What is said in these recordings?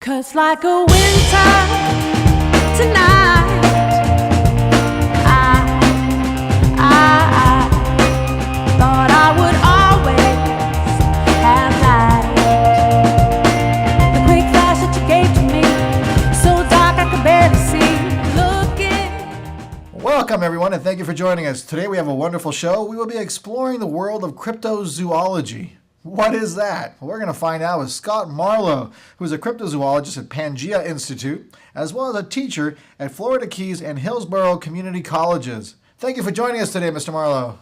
'Cause like a winter tonight, I thought I would always have light. The quick flash that you gave to me, so dark I could barely see. Looking. Welcome everyone, and thank you for joining us. Today we have a wonderful show. We will be exploring the world of cryptozoology. What is that? Well, we're going to find out with Scott Marlowe, who is a cryptozoologist at Pangea Institute, as well as a teacher at Florida Keys and Hillsborough Community Colleges. Thank you for joining us today, Mr. Marlowe.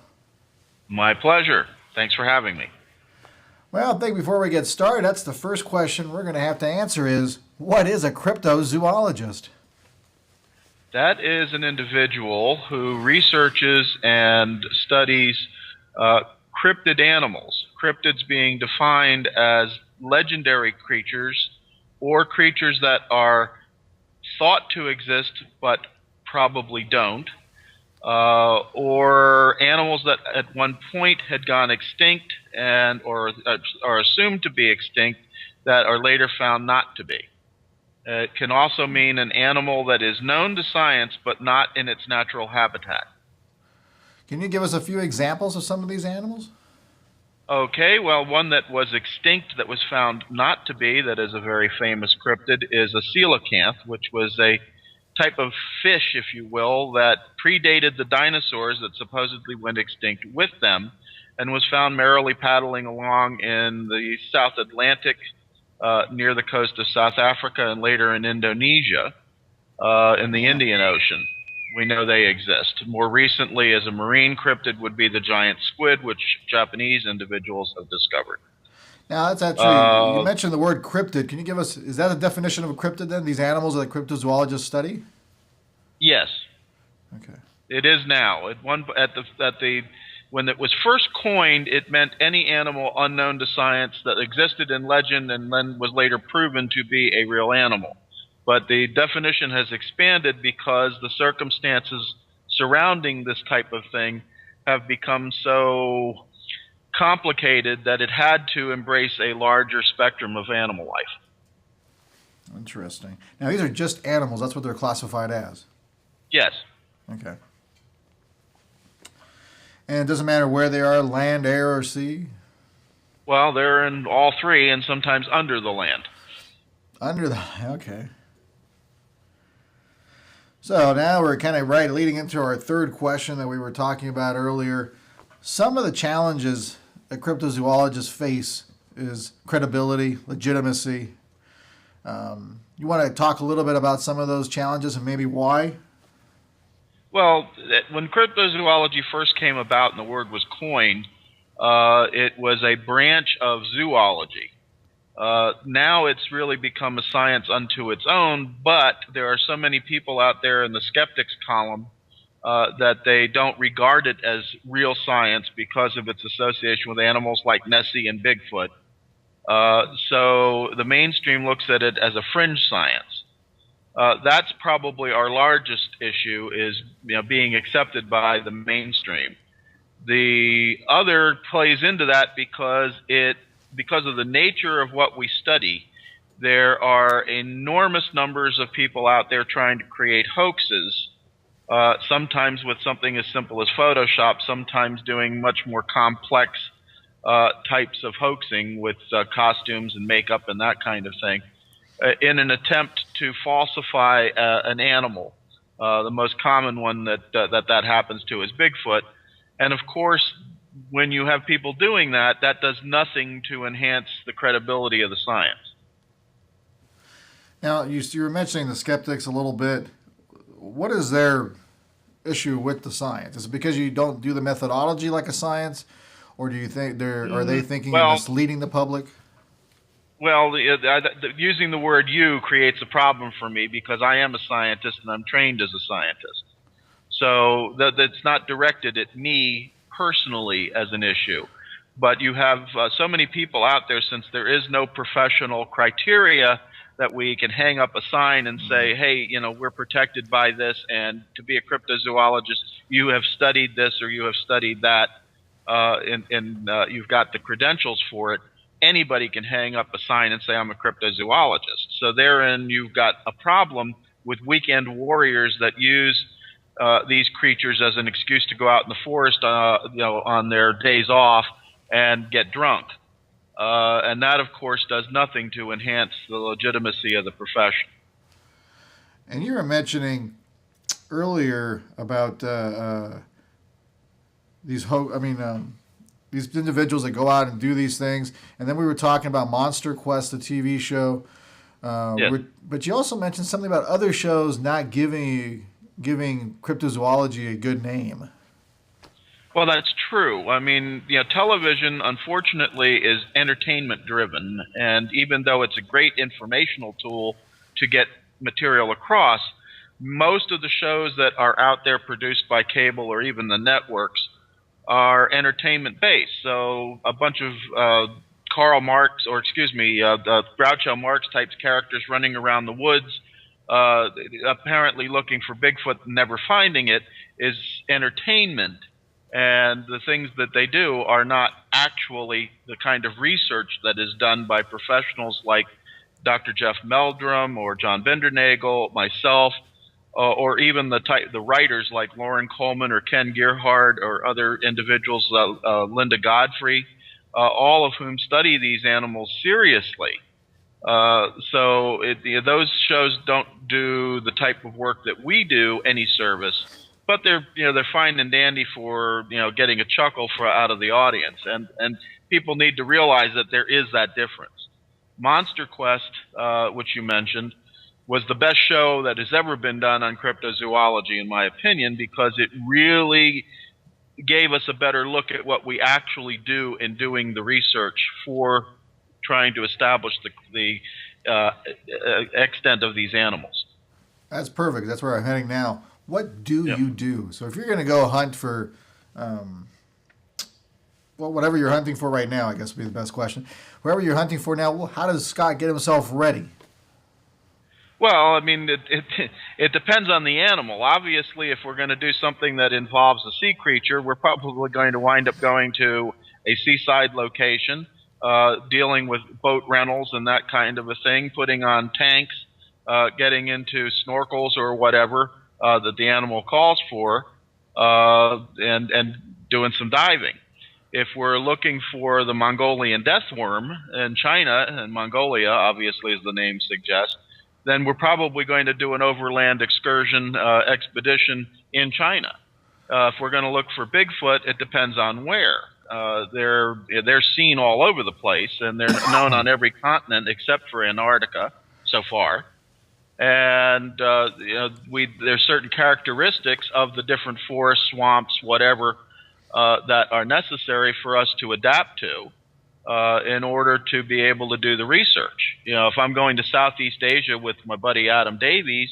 My pleasure. Thanks for having me. Well, I think before we get started, that's the first question we're going to have to answer is, what is a cryptozoologist? That is an individual who researches and studies cryptid animals. Cryptids being defined as legendary creatures or creatures that are thought to exist but probably don't, or animals that at one point had gone extinct and or are assumed to be extinct that are later found not to be. It can also mean an animal that is known to science but not in its natural habitat. Can you give us a few examples of some of these animals? Okay, well, one that was extinct that was found not to be, that is a very famous cryptid, is a coelacanth, which was a type of fish, if you will, that predated the dinosaurs that supposedly went extinct with them and was found merrily paddling along in the South Atlantic near the coast of South Africa and later in Indonesia in the Indian Ocean. We know they exist. More recently, as a marine cryptid, would be the giant squid, which Japanese individuals have discovered. Now, that's actually, you mentioned the word cryptid. Can you give us, is that a definition of a cryptid then, these animals that cryptozoologists study? Yes. Okay. It is now. When it was first coined, it meant any animal unknown to science that existed in legend and then was later proven to be a real animal. But the definition has expanded because the circumstances surrounding this type of thing have become so complicated that it had to embrace a larger spectrum of animal life. Interesting. Now, these are just animals. That's what they're classified as. Yes. Okay. And it doesn't matter where they are, land, air, or sea? Well, they're in all three and sometimes under the land. Okay. So now we're kind of leading into our third question that we were talking about earlier. Some of the challenges that cryptozoologists face is credibility, legitimacy. You want to talk a little bit about some of those challenges and maybe why? Well, when cryptozoology first came about and the word was coined, it was a branch of zoology. Now it's really become a science unto its own, but there are so many people out there in the skeptics column that they don't regard it as real science because of its association with animals like Nessie and Bigfoot. So the mainstream looks at it as a fringe science. That's probably our largest issue, is being accepted by the mainstream. The other plays into that because of the nature of what we study. There are enormous numbers of people out there trying to create hoaxes, sometimes with something as simple as Photoshop, sometimes doing much more complex types of hoaxing with costumes and makeup and that kind of thing, in an attempt to falsify an animal. The most common one that happens to is Bigfoot. And of course, when you have people doing that, that does nothing to enhance the credibility of the science. Now, you were mentioning the skeptics a little bit. What is their issue with the science? Is it because you don't do the methodology like a science, or do you think are they thinking you're misleading the public? Well, using the word "you" creates a problem for me because I am a scientist and I'm trained as a scientist. So that's not directed at me personally as an issue. But you have so many people out there, since there is no professional criteria that we can hang up a sign and say, hey, we're protected by this, and to be a cryptozoologist, you have studied this or you have studied that, and you've got the credentials for it. anybody can hang up a sign and say, I'm a cryptozoologist. So therein you've got a problem with weekend warriors that use these creatures as an excuse to go out in the forest on their days off and get drunk. And that, of course, does nothing to enhance the legitimacy of the profession. And you were mentioning earlier about these individuals that go out and do these things, and then we were talking about Monster Quest, the TV show. Yes. But you also mentioned something about other shows not giving cryptozoology a good name. Well, that's true. I mean, television, unfortunately, is entertainment-driven, and even though it's a great informational tool to get material across, most of the shows that are out there produced by cable or even the networks are entertainment-based. So a bunch of Groucho Marx type characters running around the woods, apparently looking for Bigfoot and never finding it, is entertainment. And the things that they do are not actually the kind of research that is done by professionals like Dr. Jeff Meldrum or John Bindernagel, myself, or even the writers like Lauren Coleman or Ken Gerhard or other individuals, Linda Godfrey, all of whom study these animals seriously. So those shows don't do the type of work that we do any service, but they're fine and dandy for getting a chuckle out of the audience, and people need to realize that there is that difference. Monster Quest, which you mentioned, was the best show that has ever been done on cryptozoology, in my opinion, because it really gave us a better look at what we actually do in doing the research for trying to establish the extent of these animals. That's perfect. That's where I'm heading now. What do you do? So if you're going to go hunt for, whatever you're hunting for right now, I guess would be the best question. Whatever you're hunting for now, how does Scott get himself ready? Well, I mean, it depends on the animal. Obviously, if we're going to do something that involves a sea creature, we're probably going to wind up going to a seaside location, dealing with boat rentals and that kind of a thing, putting on tanks, getting into snorkels or whatever that the animal calls for, and doing some diving. If we're looking for the Mongolian deathworm in China, and Mongolia, obviously, as the name suggests, then we're probably going to do an overland excursion expedition in China. If we're going to look for Bigfoot, it depends on where. They're seen all over the place, and they're known on every continent except for Antarctica so far. And there's certain characteristics of the different forests, swamps, whatever, that are necessary for us to adapt to in order to be able to do the research. If I'm going to Southeast Asia with my buddy Adam Davies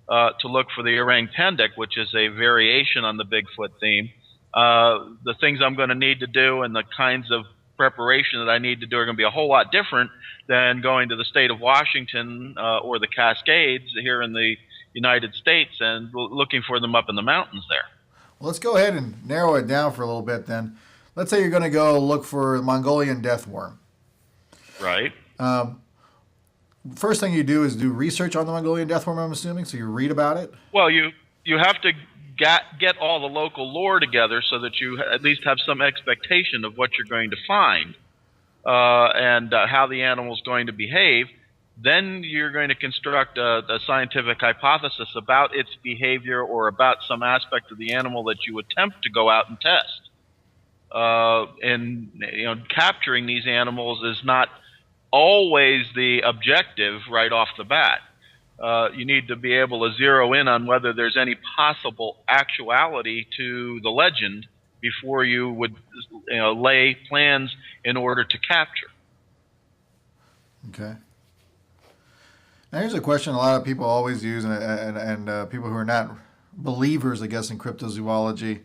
to look for the orang pendek, which is a variation on the Bigfoot theme, the things I'm going to need to do and the kinds of preparation that I need to do are going to be a whole lot different than going to the state of Washington or the Cascades here in the United States and looking for them up in the mountains there. Well, let's go ahead and narrow it down for a little bit then. Let's say you're going to go look for the Mongolian deathworm. Right. First thing you do is do research on the Mongolian deathworm, I'm assuming, so you read about it? Well, you have to get all the local lore together so that you at least have some expectation of what you're going to find and how the animal's going to behave. Then you're going to construct a scientific hypothesis about its behavior or about some aspect of the animal that you attempt to go out and test. And capturing these animals is not always the objective right off the bat. You need to be able to zero in on whether there's any possible actuality to the legend before you would lay plans in order to capture. Okay. Now here's a question a lot of people always use, and people who are not believers, I guess, in cryptozoology.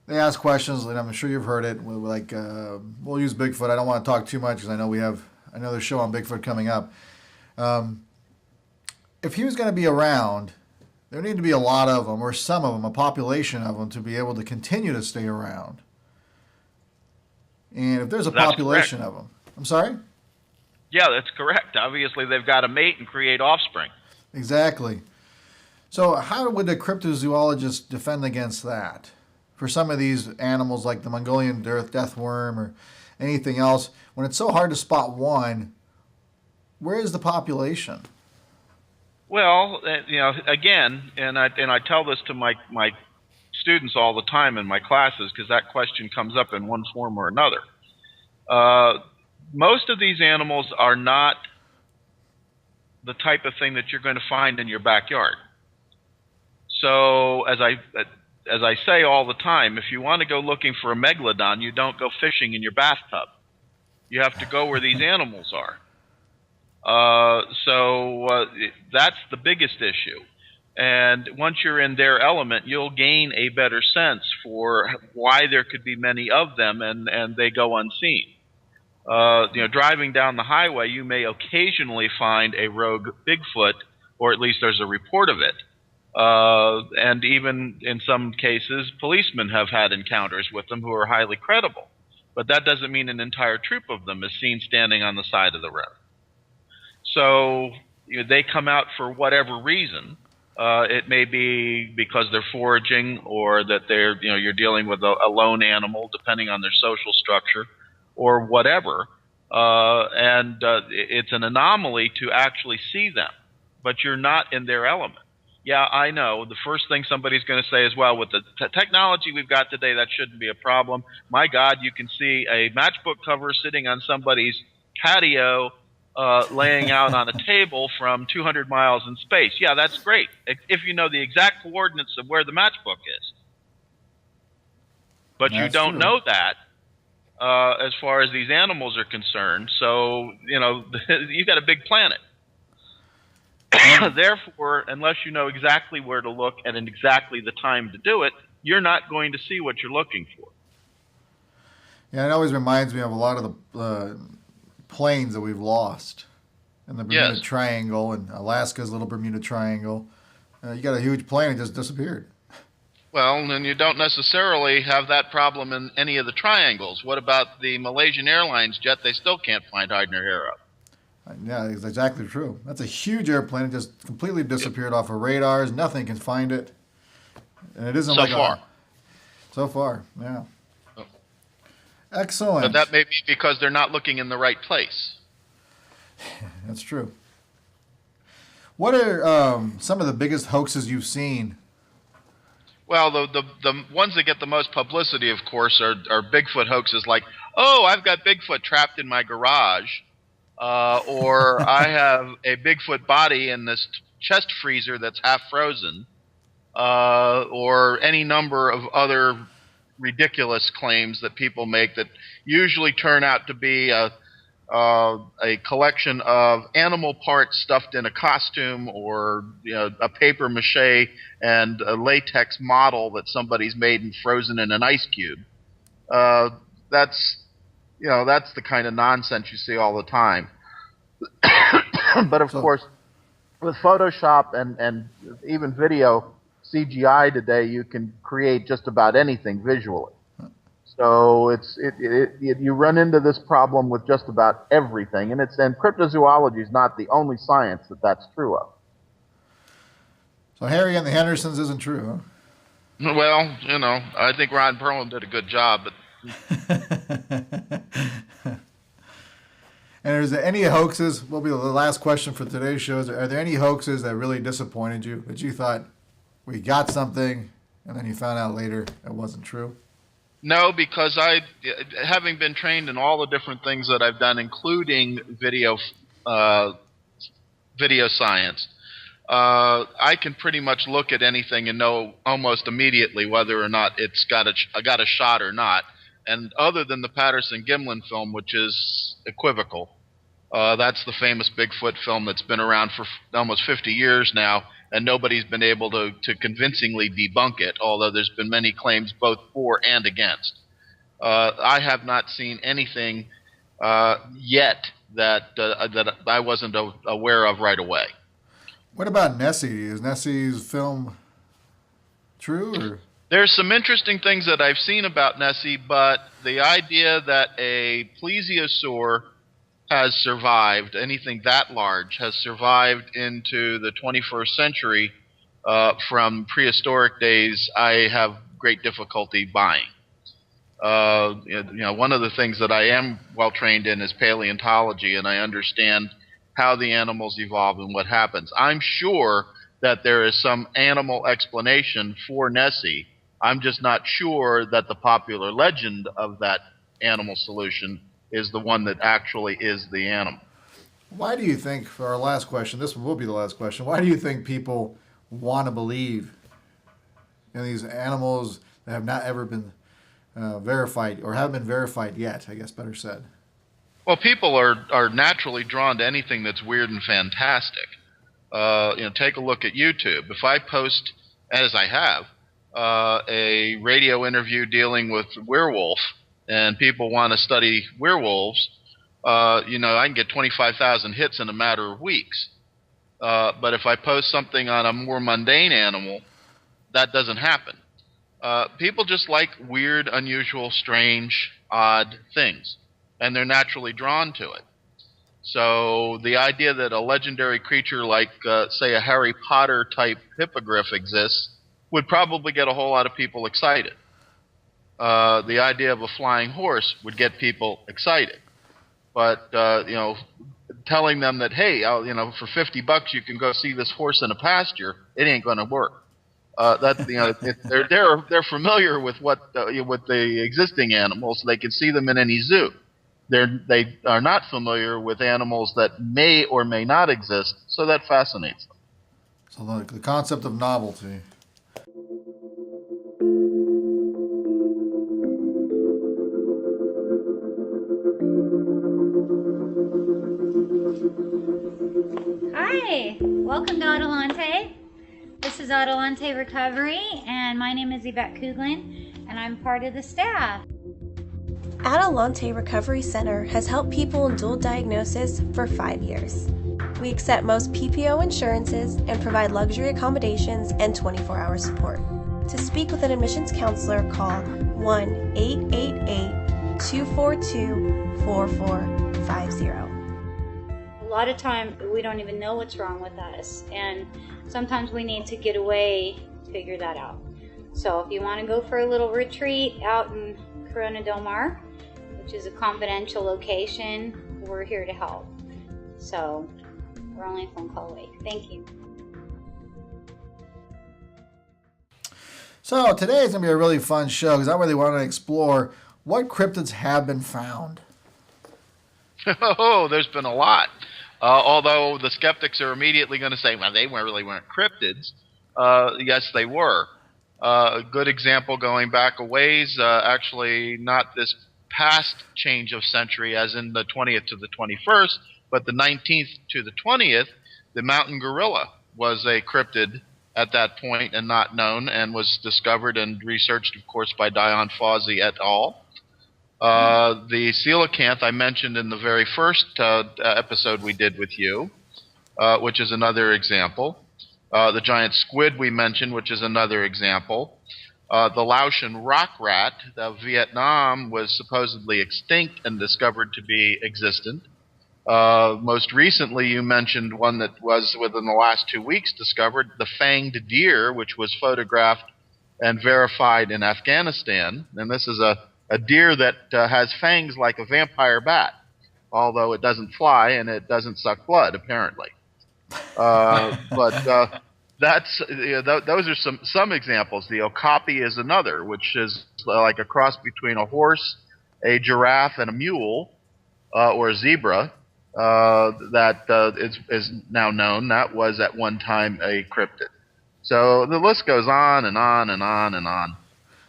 They ask questions, and I'm sure you've heard it. Like, we'll use Bigfoot. I don't want to talk too much because I know we have another show on Bigfoot coming up. If he was going to be around, there need to be a lot of them, or some of them, a population of them, to be able to continue to stay around. And if there's a population of them, I'm sorry? Yeah, that's correct. Obviously, they've got to mate and create offspring. Exactly. So how would a cryptozoologist defend against that? For some of these animals like the Mongolian death worm or anything else, when it's so hard to spot one, where is the population? Well, again, and I tell this to my students all the time in my classes because that question comes up in one form or another. Most of these animals are not the type of thing that you're going to find in your backyard. So as I say all the time, if you want to go looking for a megalodon, you don't go fishing in your bathtub. You have to go where these animals are. So that's the biggest issue. And once you're in their element, you'll gain a better sense for why there could be many of them and they go unseen. Driving down the highway, you may occasionally find a rogue Bigfoot, or at least there's a report of it. And even in some cases, policemen have had encounters with them who are highly credible. But that doesn't mean an entire troop of them is seen standing on the side of the road. So they come out for whatever reason. It may be because they're foraging, or that they're you're dealing with a lone animal, depending on their social structure, or whatever. And it's an anomaly to actually see them, but you're not in their element. Yeah, I know. The first thing somebody's going to say is, well, with the technology we've got today, that shouldn't be a problem. My God, you can see a matchbook cover sitting on somebody's patio, laying out on a table from 200 miles in space. Yeah, that's great, if you know the exact coordinates of where the matchbook is. But you don't know that as far as these animals are concerned. So, you've got a big planet. Therefore, unless you know exactly where to look and exactly the time to do it, you're not going to see what you're looking for. Yeah, it always reminds me of a lot of the planes that we've lost in the Bermuda Triangle, and Alaska's little Bermuda Triangle. You got a huge plane that just disappeared. Well, and you don't necessarily have that problem in any of the triangles. What about the Malaysian Airlines jet? They still can't find hide nor hair of. Yeah, it's exactly true. That's a huge airplane. It just completely disappeared off of radars. Nothing can find it. And it isn't so far, yeah. Oh. Excellent. But that may be because they're not looking in the right place. That's true. What are some of the biggest hoaxes you've seen? Well, the ones that get the most publicity, of course, are Bigfoot hoaxes like, oh, I've got Bigfoot trapped in my garage. Or I have a Bigfoot body in this chest freezer that's half frozen, or any number of other ridiculous claims that people make that usually turn out to be a collection of animal parts stuffed in a costume, or a paper mache and a latex model that somebody's made and frozen in an ice cube. That's the kind of nonsense you see all the time. But of course, with Photoshop and even video CGI today, you can create just about anything visually. So you run into this problem with just about everything, and cryptozoology is not the only science that's true of. So Harry and the Hendersons isn't true, huh? Well, I think Ron Perlman did a good job, but. And is there any hoaxes? Will be the last question for today's show. Are there any hoaxes that really disappointed you, that you thought we got something and then you found out later it wasn't true? No, because having been trained in all the different things that I've done, including video science, I can pretty much look at anything and know almost immediately whether or not it's got a shot or not. And other than the Patterson-Gimlin film, which is equivocal, that's the famous Bigfoot film that's been around for almost 50 years now, and nobody's been able to convincingly debunk it, although there's been many claims both for and against. I have not seen anything yet that I wasn't aware of right away. What about Nessie? Is Nessie's film true? Or? There's some interesting things that I've seen about Nessie, but the idea that a plesiosaur has survived, anything that large has survived into the 21st century from prehistoric days, I have great difficulty buying. One of the things that I am well trained in is paleontology, and I understand how the animals evolve and what happens. I'm sure that there is some animal explanation for Nessie. I'm just not sure that the popular legend of that animal solution is the one that actually is the animal. Why do you think, for our last question, this will be the last question, why do you think people want to believe in these animals that have not ever been verified, or haven't been verified yet, I guess better said? Well, people are naturally drawn to anything that's weird and fantastic. Take a look at YouTube. If I post, as I have, a radio interview dealing with werewolf, and people want to study werewolves, I can get 25,000 hits in a matter of weeks. But if I post something on a more mundane animal, that doesn't happen. People just like weird, unusual, strange, odd things, and they're naturally drawn to it. So the idea that a legendary creature like, say, a Harry Potter type hippogriff exists would probably get a whole lot of people excited. The idea of a flying horse would get people excited. But, telling them that, hey, for $50 you can go see this horse in a pasture, it ain't going to work. They're familiar with with the existing animals. They can see them in any zoo. They are not familiar with animals that may or may not exist, so that fascinates them. So the concept of novelty. Hi, welcome to Adelante. This is Adelante Recovery, and my name is Yvette Kuglin, and I'm part of the staff. Adelante Recovery Center has helped people in dual diagnosis for 5 years. We accept most PPO insurances and provide luxury accommodations and 24-hour support. To speak with an admissions counselor, call 1-888-242-4450. A lot of time we don't even know what's wrong with us, and sometimes we need to get away to figure that out. So if you want to go for a little retreat out in Corona del Mar, which is a confidential location, we're here to help. So we're only a phone call away. Thank you. So today is going to be a really fun show because I really want to explore what cryptids have been found. Oh, there's been a lot. Although the skeptics are immediately going to say, well, they weren't cryptids. Yes, they were. A good example going back a ways, actually not this past change of century as in the 20th to the 21st, but the 19th to the 20th, the mountain gorilla was a cryptid at that point and not known, and was discovered and researched, of course, by Dion Fawzi et al. The coelacanth I mentioned in the very first episode we did with you, which is another example. The giant squid we mentioned, which is another example. The Laotian rock rat of Vietnam was supposedly extinct and discovered to be existent. Most recently, you mentioned one that was within the last 2 weeks discovered, the fanged deer, which was photographed and verified in Afghanistan. And this is a deer that has fangs like a vampire bat, although it doesn't fly and it doesn't suck blood, apparently. But those are some examples. The okapi is another, which is like a cross between a horse, a giraffe, and a mule, or a zebra. That is now known. That was at one time a cryptid. So the list goes on and on and on and on.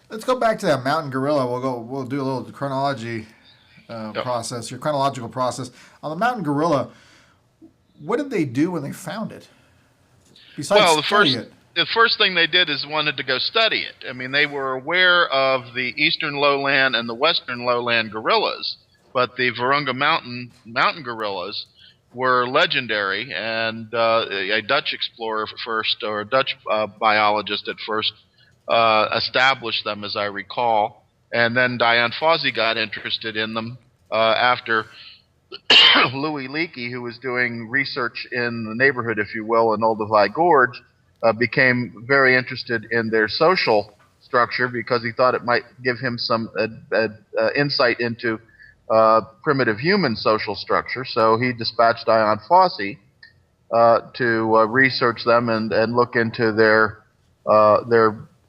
Let's go back to that mountain gorilla. We'll do a little chronology process, your chronological process. On the mountain gorilla, what did they do when they found it? Besides the first thing they did is wanted to go study it. I mean, they were aware of the eastern lowland and the western lowland gorillas, but the Virunga mountain gorillas were legendary, and a Dutch explorer first, or a Dutch biologist at first, established them, as I recall, and then Dion Fawzi got interested in them after Louis Leakey, who was doing research in the neighborhood, if you will, in Olduvai Gorge, became very interested in their social structure because he thought it might give him some insight into primitive human social structure. So he dispatched Ion Fossey to research them and look into their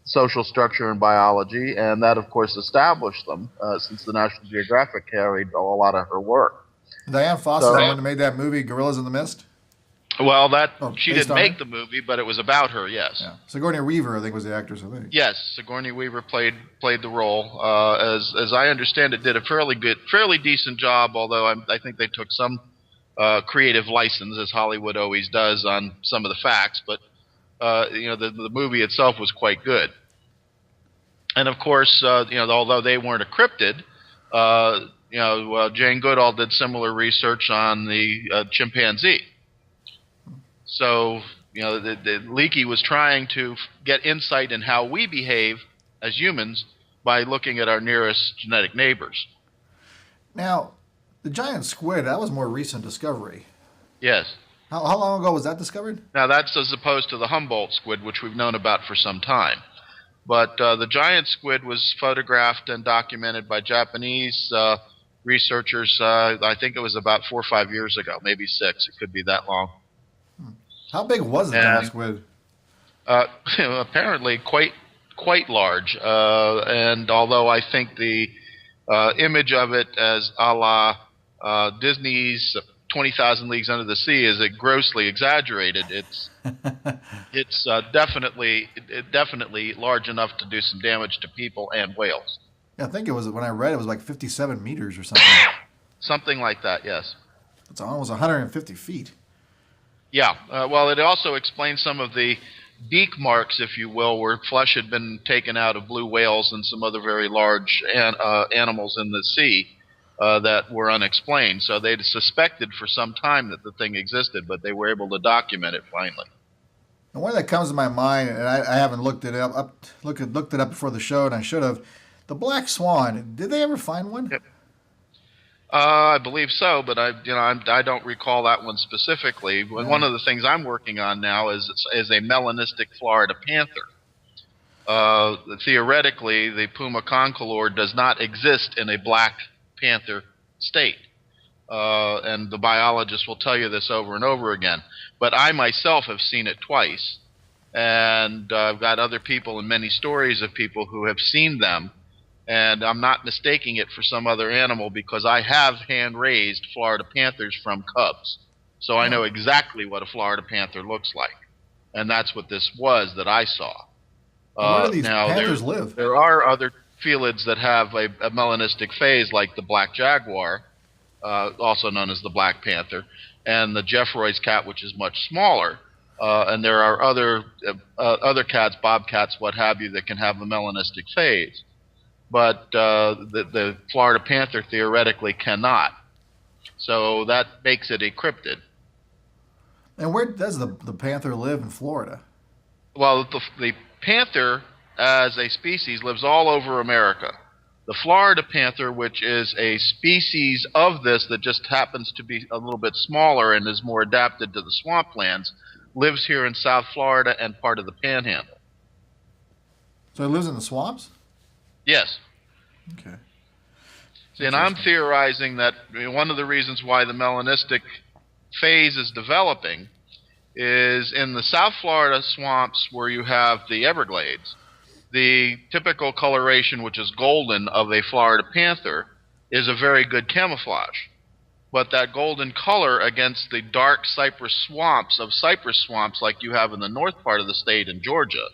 social structure and biology, and that, of course, established them since the National Geographic carried a lot of her work. Diane Fossey, the one that made that movie Gorillas in the Mist? Well, she based didn't on make her? the movie, but it was about her, yes. Yeah. Sigourney Weaver, I think, was the actress, I think. Yes, Sigourney Weaver played the role. As I understand it, did a fairly decent job, although I think they took some creative license, as Hollywood always does, on some of the facts. But the movie itself was quite good. And of course, although they weren't a cryptid, Jane Goodall did similar research on the chimpanzee. So, the Leakey was trying to get insight in how we behave as humans by looking at our nearest genetic neighbors. Now, the giant squid, that was more recent discovery. Yes. How long ago was that discovered? Now, that's as opposed to the Humboldt squid, which we've known about for some time. But the giant squid was photographed and documented by Japanese researchers, I think it was about 4 or 5 years ago, maybe 6. It could be that long. How big was the giant squid? Apparently quite large. And although I think the image of it as a la Disney's 20,000 Leagues Under the Sea is grossly exaggerated, it's definitely large enough to do some damage to people and whales. Yeah, I think it was, when I read it was like 57 meters or something. Something like that, yes. It's almost 150 feet. Yeah, well, it also explains some of the beak marks, if you will, where flesh had been taken out of blue whales and some other very large animals in the sea that were unexplained. So they'd suspected for some time that the thing existed, but they were able to document it finally. And one that comes to my mind, and I haven't looked it up before the show, and I should have, the black swan. Did they ever find one? Yep. I believe so, but I don't recall that one specifically. Yeah. One of the things I'm working on now is a melanistic Florida panther. Theoretically, the Puma concolor does not exist in a black panther state, and the biologists will tell you this over and over again. But I myself have seen it twice, and I've got other people and many stories of people who have seen them. And I'm not mistaking it for some other animal because I have hand-raised Florida panthers from cubs. So I know exactly what a Florida panther looks like. And that's what this was that I saw. Where do these panthers live? There are other felids that have a melanistic phase, like the black jaguar, also known as the black panther, and the Jeffroy's cat, which is much smaller. And there are other cats, bobcats, what have you, that can have a melanistic phase. But the Florida panther theoretically cannot. So that makes it a cryptid. And where does the panther live in Florida? Well, the panther as a species lives all over America. The Florida panther, which is a species of this that just happens to be a little bit smaller and is more adapted to the swamplands, lives here in South Florida and part of the Panhandle. So it lives in the swamps? Yes. Okay. See, and I'm theorizing that one of the reasons why the melanistic phase is developing is in the South Florida swamps where you have the Everglades. The typical coloration, which is golden, of a Florida panther is a very good camouflage. But that golden color against the dark cypress swamps like you have in the north part of the state in Georgia,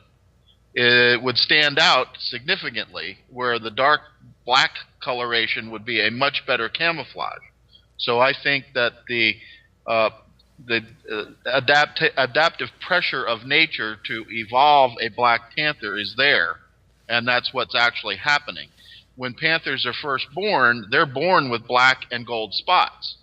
it would stand out significantly, where the dark black coloration would be a much better camouflage. So I think that the adaptive pressure of nature to evolve a black panther is there, and that's what's actually happening. When panthers are first born, they're born with black and gold spots.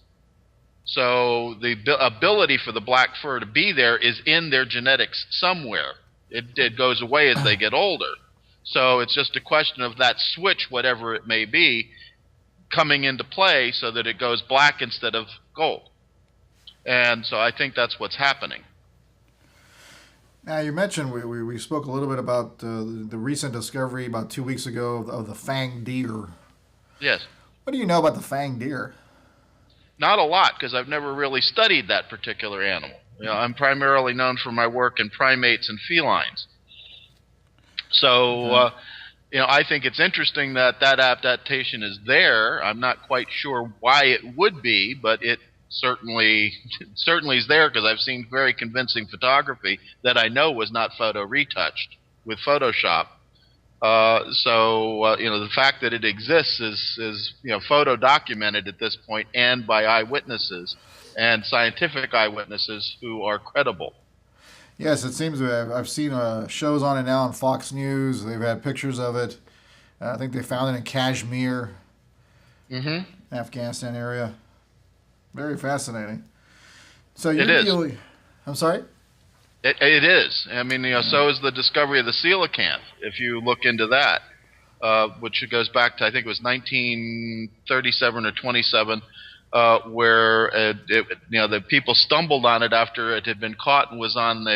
So the ability for the black fur to be there is in their genetics somewhere. It goes away as they get older. So it's just a question of that switch, whatever it may be, coming into play so that it goes black instead of gold. And so I think that's what's happening. Now, you mentioned we spoke a little bit about the recent discovery about 2 weeks ago of the fanged deer. Yes. What do you know about the fanged deer? Not a lot, because I've never really studied that particular animal. I'm primarily known for my work in primates and felines. So, I think it's interesting that adaptation is there. I'm not quite sure why it would be, but it certainly is there, because I've seen very convincing photography that I know was not photo retouched with Photoshop. The fact that it exists is photo documented at this point, and by eyewitnesses and scientific eyewitnesses who are credible. Yes, it seems I've seen shows on it now on Fox News. They've had pictures of it. I think they found it in Kashmir, Afghanistan area. Very fascinating. So you're dealing. I'm sorry? It is. I mean, so is the discovery of the coelacanth, if you look into that, which goes back to, I think it was 1937 or 27, where the people stumbled on it after it had been caught and was on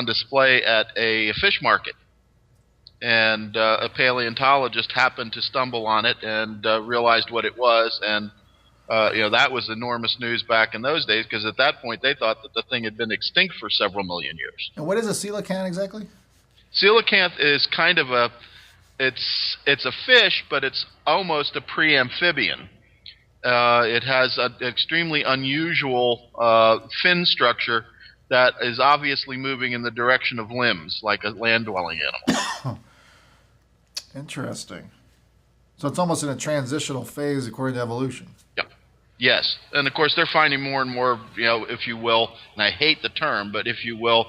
display at a fish market. And a paleontologist happened to stumble on it and realized what it was, and that was enormous news back in those days, because at that point they thought that the thing had been extinct for several million years. And what is a coelacanth exactly? Coelacanth is kind of it's a fish, but it's almost a pre-amphibian. It has an extremely unusual fin structure that is obviously moving in the direction of limbs, like a land-dwelling animal. Interesting. So it's almost in a transitional phase according to evolution. Yep. Yes. And of course they're finding more and more, if you will, and I hate the term, but if you will,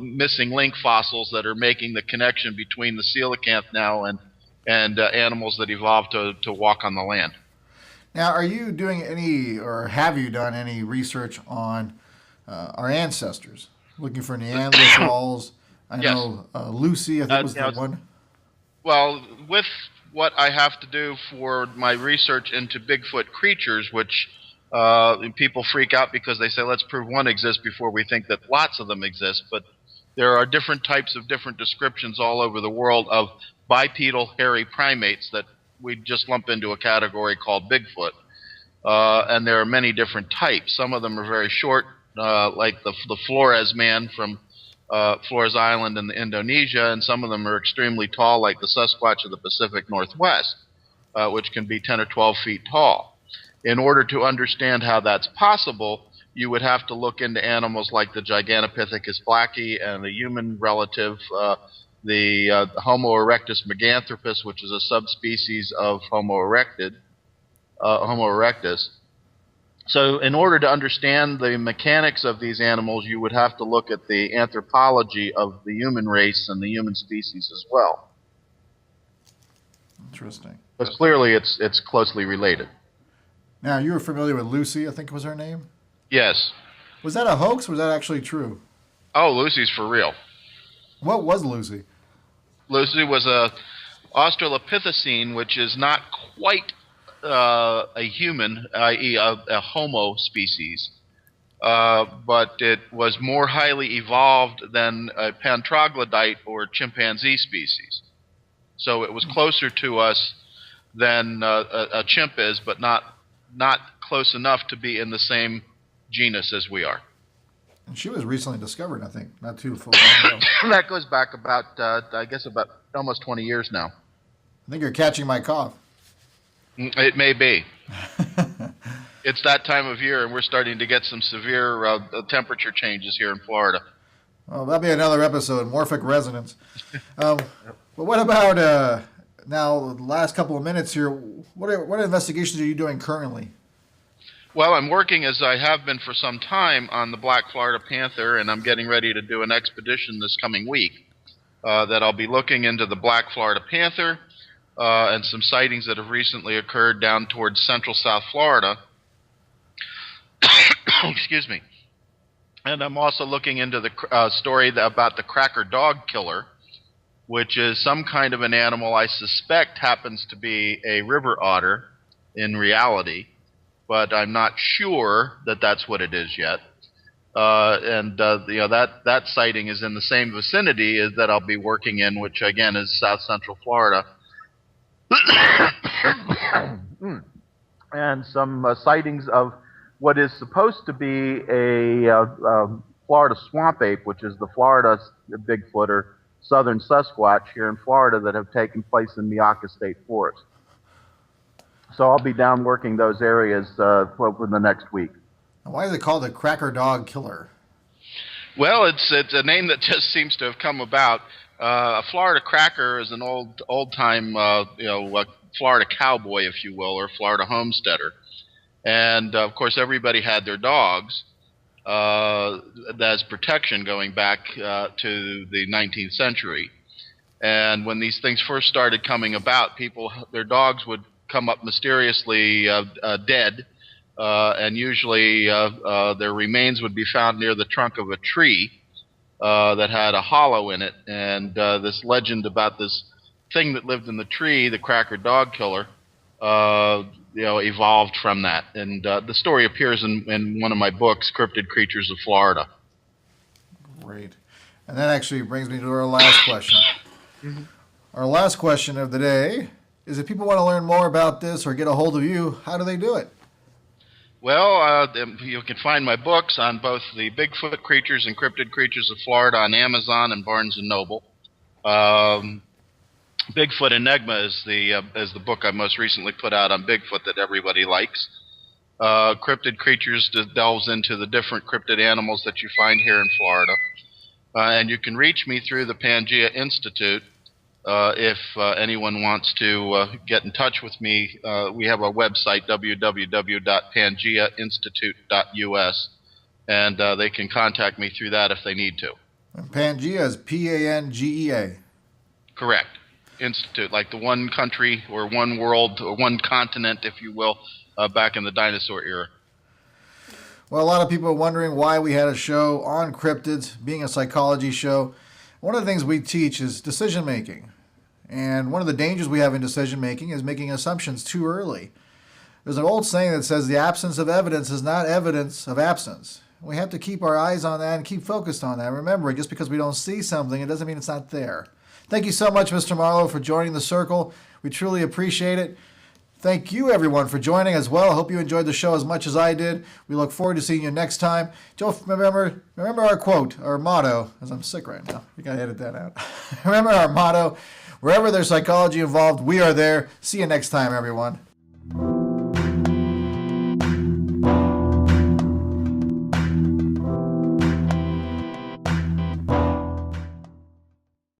missing link fossils that are making the connection between the coelacanth now and animals that evolved to walk on the land. Now, are you doing or have you done any research on our ancestors? Looking for Neanderthals? I know Lucy, I think was the one. Well, with what I have to do for my research into Bigfoot creatures, which people freak out because they say, let's prove one exists before we think that lots of them exist. But there are different types of different descriptions all over the world of bipedal hairy primates that we just lump into a category called Bigfoot. And there are many different types. Some of them are very short, like the Flores man from Flores Island in Indonesia, and some of them are extremely tall, like the Sasquatch of the Pacific Northwest, which can be 10 or 12 feet tall. In order to understand how that's possible, you would have to look into animals like the Gigantopithecus blacki and the human relative, the Homo erectus meganthropus, which is a subspecies of Homo erectus. So in order to understand the mechanics of these animals, you would have to look at the anthropology of the human race and the human species as well. Interesting. Because clearly it's closely related. Now, you were familiar with Lucy, I think was her name? Yes. Was that a hoax, or was that actually true? Oh, Lucy's for real. What was Lucy? Lucy was a Australopithecine, which is not quite a human, i.e. a Homo species, but it was more highly evolved than a Pantroglodyte or chimpanzee species. So it was closer to us than a chimp is, but not close enough to be in the same genus as we are. And she was recently discovered, I think, not too long ago. That goes back about, about almost 20 years now. I think you're catching my cough. It may be. It's that time of year, and we're starting to get some severe temperature changes here in Florida. Well, that'll be another episode, Morphic Resonance. But what about, now, the last couple of minutes here, what investigations are you doing currently? Well, I'm working, as I have been for some time, on the black Florida panther, and I'm getting ready to do an expedition this coming week that I'll be looking into the black Florida panther, and some sightings that have recently occurred down towards central South Florida. Excuse me. And I'm also looking into the story about the cracker dog killer, which is some kind of an animal I suspect happens to be a river otter, in reality, but I'm not sure that that's what it is yet. That sighting is in the same vicinity as that I'll be working in, which again is South Central Florida. And some sightings of what is supposed to be a Florida swamp ape, which is the Florida Bigfoot or southern Sasquatch here in Florida, that have taken place in Miaka State Forest. So I'll be down working those areas for the next week. Why is it called the Cracker Dog Killer? Well, it's a name that just seems to have come about. A Florida cracker is an old-time Florida cowboy, if you will, or Florida homesteader. And, of course, everybody had their dogs as protection going back to the 19th century. And when these things first started coming about, their dogs would come up mysteriously dead, and usually their remains would be found near the trunk of a tree that had a hollow in it. And this legend about this thing that lived in the tree, the Cracker Dog Killer, evolved from that. And the story appears in one of my books, Cryptid Creatures of Florida. Great. And that actually brings me to our last question. Mm-hmm. Our last question of the day is, if people want to learn more about this or get a hold of you, how do they do it? Well, you can find my books on both the Bigfoot Creatures and Cryptid Creatures of Florida on Amazon and Barnes & Noble. Bigfoot Enigma is the book I most recently put out on Bigfoot that everybody likes. Cryptid Creatures delves into the different cryptid animals that you find here in Florida. And you can reach me through the Pangea Institute. If anyone wants to get in touch with me, we have a website, www.pangeainstitute.us, and they can contact me through that if they need to. And Pangea is Pangea. Correct. Institute, like the one country or one world or one continent, if you will, back in the dinosaur era. Well, a lot of people are wondering why we had a show on cryptids, being a psychology show. One of the things we teach is decision making. And one of the dangers we have in decision making is making assumptions too early. There's an old saying that says the absence of evidence is not evidence of absence. We have to keep our eyes on that and keep focused on that. Remember, just because we don't see something, it doesn't mean it's not there. Thank you so much, Mr. Marlowe, for joining the circle. We truly appreciate it. Thank you, everyone, for joining as well. I hope you enjoyed the show as much as I did. We look forward to seeing you next time. Joe, remember our quote, our motto, as I'm sick right now. You got to edit that out. Remember our motto, wherever there's psychology involved, we are there. See you next time, everyone.